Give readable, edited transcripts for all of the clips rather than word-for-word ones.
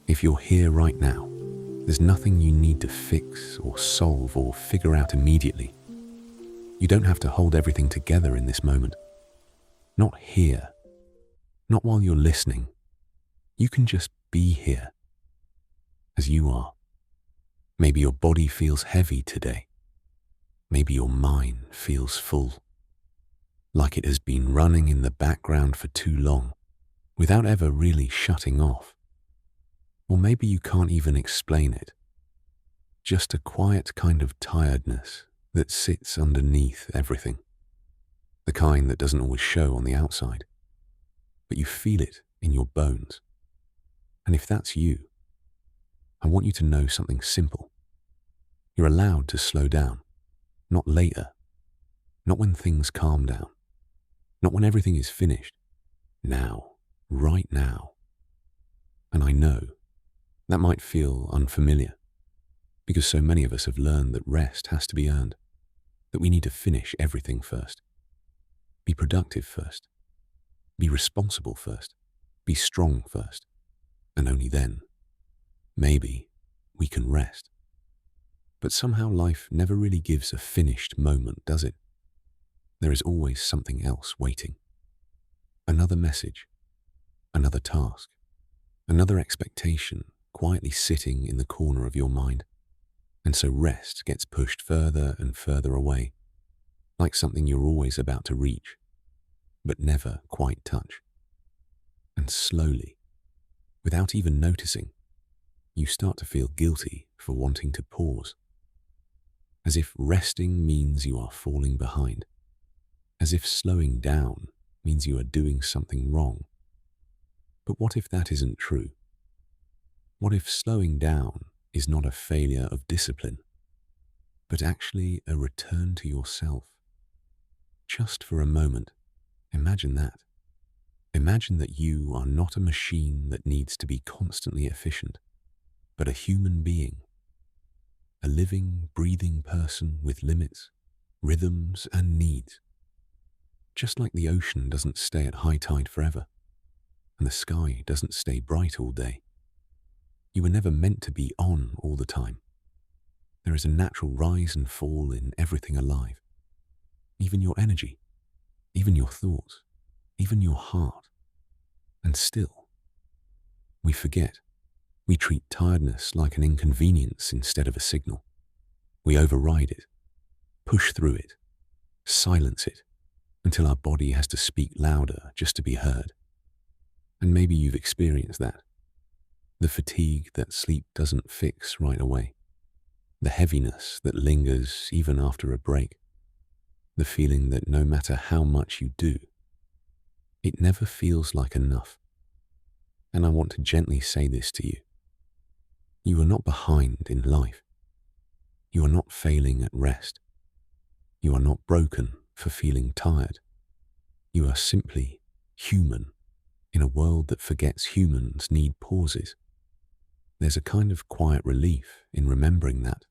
If you're here right now, there's nothing you need to fix or solve or figure out immediately. You don't have to hold everything together in this moment. Not here. Not while you're listening. You can just be here, as you are. Maybe your body feels heavy today. Maybe your mind feels full, like it has been running in the background for too long, without ever really shutting off. Or maybe you can't even explain it. Just a quiet kind of tiredness that sits underneath everything. The kind that doesn't always show on the outside, but you feel it in your bones. And if that's you, I want you to know something simple. You're allowed to slow down, not later, not when things calm down, not when everything is finished. Now, right now. And I know that might feel unfamiliar, because so many of us have learned that rest has to be earned, that we need to finish everything first. Be productive first. Be responsible first. Be strong first. And only then, maybe, we can rest. But somehow life never really gives a finished moment, does it? There is always something else waiting. Another message, another task, another expectation quietly sitting in the corner of your mind. And so rest gets pushed further and further away, like something you're always about to reach, but never quite touch. And slowly, without even noticing, you start to feel guilty for wanting to pause. As if resting means you are falling behind. As if slowing down means you are doing something wrong. But what if that isn't true? What if slowing down is not a failure of discipline, but actually a return to yourself? Just for a moment, imagine that. Imagine that you are not a machine that needs to be constantly efficient, but a human being, a living, breathing person with limits, rhythms, and needs. Just like the ocean doesn't stay at high tide forever, and the sky doesn't stay bright all day. You were never meant to be on all the time. There is a natural rise and fall in everything alive. Even your energy, even your thoughts, even your heart. And still, we forget. We treat tiredness like an inconvenience instead of a signal. We override it, push through it, silence it, until our body has to speak louder just to be heard. And maybe you've experienced that. The fatigue that sleep doesn't fix right away. The heaviness that lingers even after a break. The feeling that no matter how much you do, it never feels like enough. And I want to gently say this to you. You are not behind in life. You are not failing at rest. You are not broken for feeling tired. You are simply human in a world that forgets humans need pauses. There's a kind of quiet relief in remembering that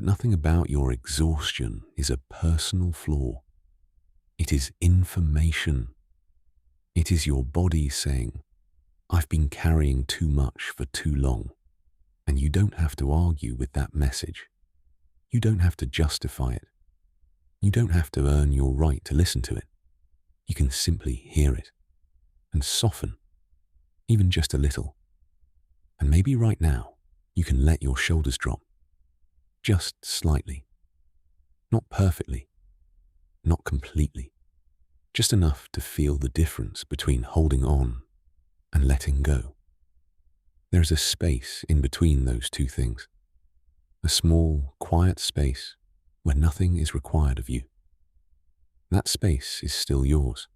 nothing about your exhaustion is a personal flaw. It is information. It is your body saying, I've been carrying too much for too long. And you don't have to argue with that message. You don't have to justify it. You don't have to earn your right to listen to it. You can simply hear it and soften, even just a little. And maybe right now, you can let your shoulders drop. Just slightly. Not perfectly. Not completely. Just enough to feel the difference between holding on and letting go. There is a space in between those two things. A small, quiet space where nothing is required of you. That space is still yours,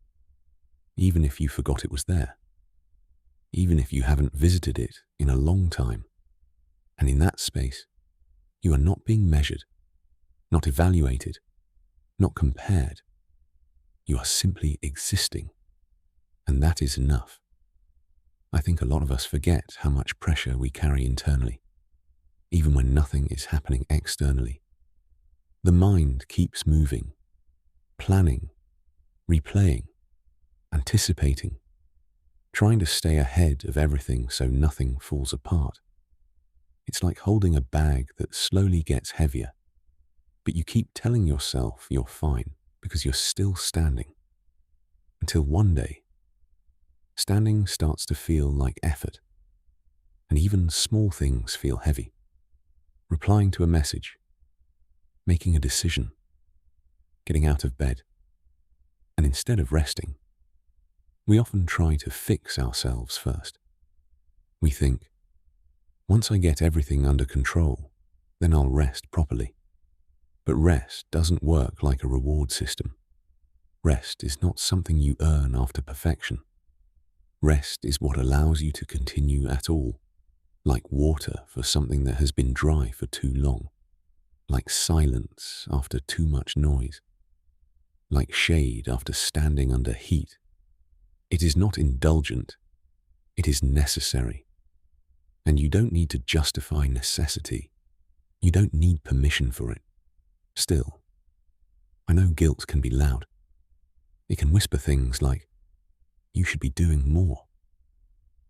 even if you forgot it was there. Even if you haven't visited it in a long time. And in that space, you are not being measured, not evaluated, not compared. You are simply existing, and that is enough. I think a lot of us forget how much pressure we carry internally, even when nothing is happening externally. The mind keeps moving, planning, replaying, anticipating, trying to stay ahead of everything so nothing falls apart. It's like holding a bag that slowly gets heavier, but you keep telling yourself you're fine because you're still standing. Until one day, standing starts to feel like effort, and even small things feel heavy. Replying to a message, making a decision, getting out of bed. And instead of resting, we often try to fix ourselves first. We think, once I get everything under control, then I'll rest properly. But rest doesn't work like a reward system. Rest is not something you earn after perfection. Rest is what allows you to continue at all, like water for something that has been dry for too long, like silence after too much noise, like shade after standing under heat. It is not indulgent, it is necessary. And you don't need to justify necessity. You don't need permission for it. Still, I know guilt can be loud. It can whisper things like, you should be doing more.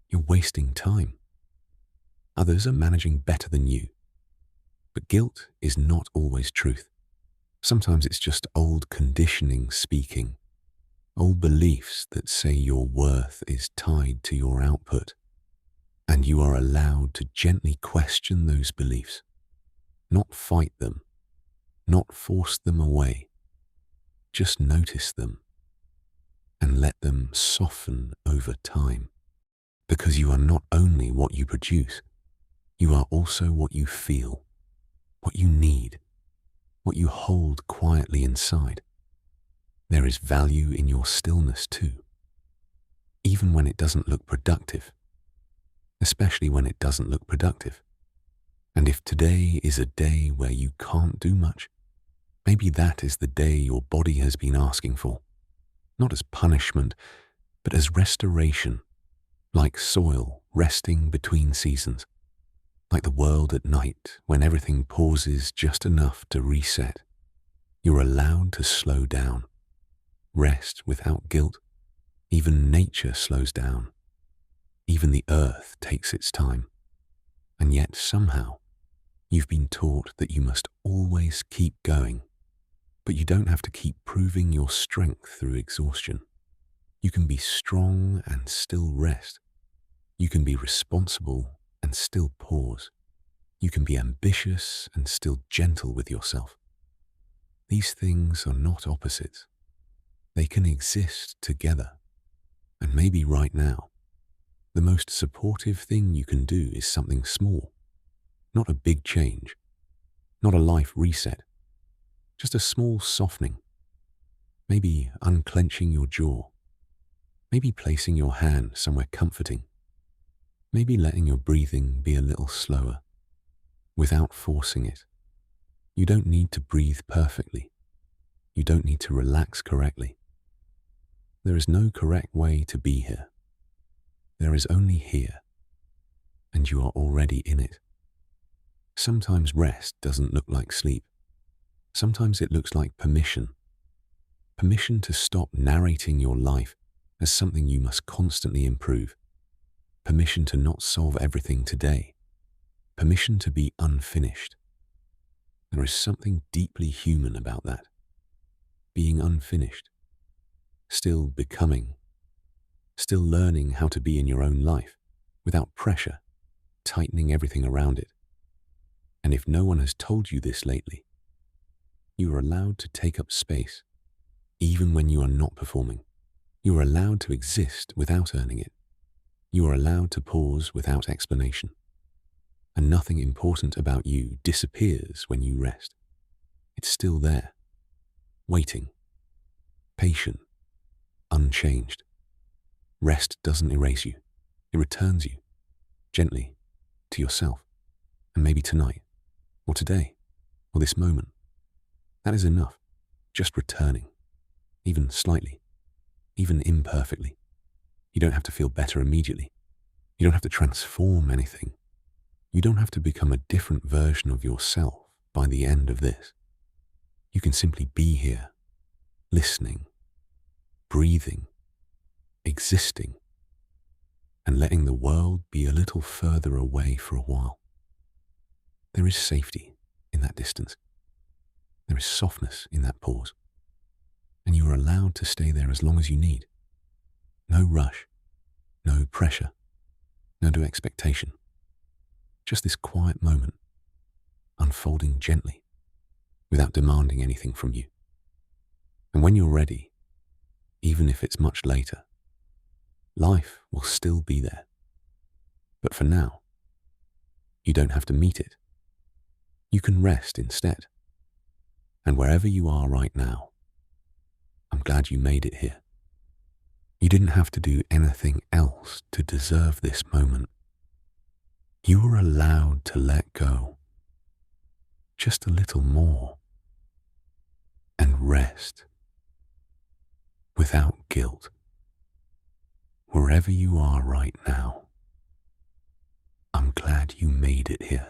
You're wasting time. Others are managing better than you. But guilt is not always truth. Sometimes it's just old conditioning speaking, old beliefs that say your worth is tied to your output. And you are allowed to gently question those beliefs, not fight them, not force them away. Just notice them and let them soften over time. Because you are not only what you produce, you are also what you feel, what you need, what you hold quietly inside. There is value in your stillness too, even when it doesn't look productive. Especially when it doesn't look productive. And if today is a day where you can't do much, maybe that is the day your body has been asking for, not as punishment, but as restoration, like soil resting between seasons, like the world at night when everything pauses just enough to reset. You're allowed to slow down, rest without guilt. Even nature slows down. Even the earth takes its time. And yet somehow, you've been taught that you must always keep going. But you don't have to keep proving your strength through exhaustion. You can be strong and still rest. You can be responsible and still pause. You can be ambitious and still gentle with yourself. These things are not opposites. They can exist together. And maybe right now, the most supportive thing you can do is something small, not a big change, not a life reset, just a small softening. Maybe unclenching your jaw, maybe placing your hand somewhere comforting, maybe letting your breathing be a little slower, without forcing it. You don't need to breathe perfectly. You don't need to relax correctly. There is no correct way to be here. There is only here, and you are already in it. Sometimes rest doesn't look like sleep. Sometimes it looks like permission. Permission to stop narrating your life as something you must constantly improve. Permission to not solve everything today. Permission to be unfinished. There is something deeply human about that. Being unfinished. Still becoming. Still learning how to be in your own life without pressure, tightening everything around it. And if no one has told you this lately, you are allowed to take up space, even when you are not performing. You are allowed to exist without earning it. You are allowed to pause without explanation. And nothing important about you disappears when you rest. It's still there, waiting, patient, unchanged. Rest doesn't erase you. It returns you, gently, to yourself. And maybe tonight, or today, or this moment. That is enough. Just returning, even slightly, even imperfectly. You don't have to feel better immediately. You don't have to transform anything. You don't have to become a different version of yourself by the end of this. You can simply be here, listening, breathing, existing, and letting the world be a little further away for a while. There is safety in that distance. There is softness in that pause. And you are allowed to stay there as long as you need. No rush, no pressure, no expectation. Just this quiet moment, unfolding gently, without demanding anything from you. And when you're ready, even if it's much later, life will still be there. But for now, you don't have to meet it. You can rest instead. And wherever you are right now, I'm glad you made it here. You didn't have to do anything else to deserve this moment. You were allowed to let go just a little more and rest without guilt. Wherever you are right now, I'm glad you made it here.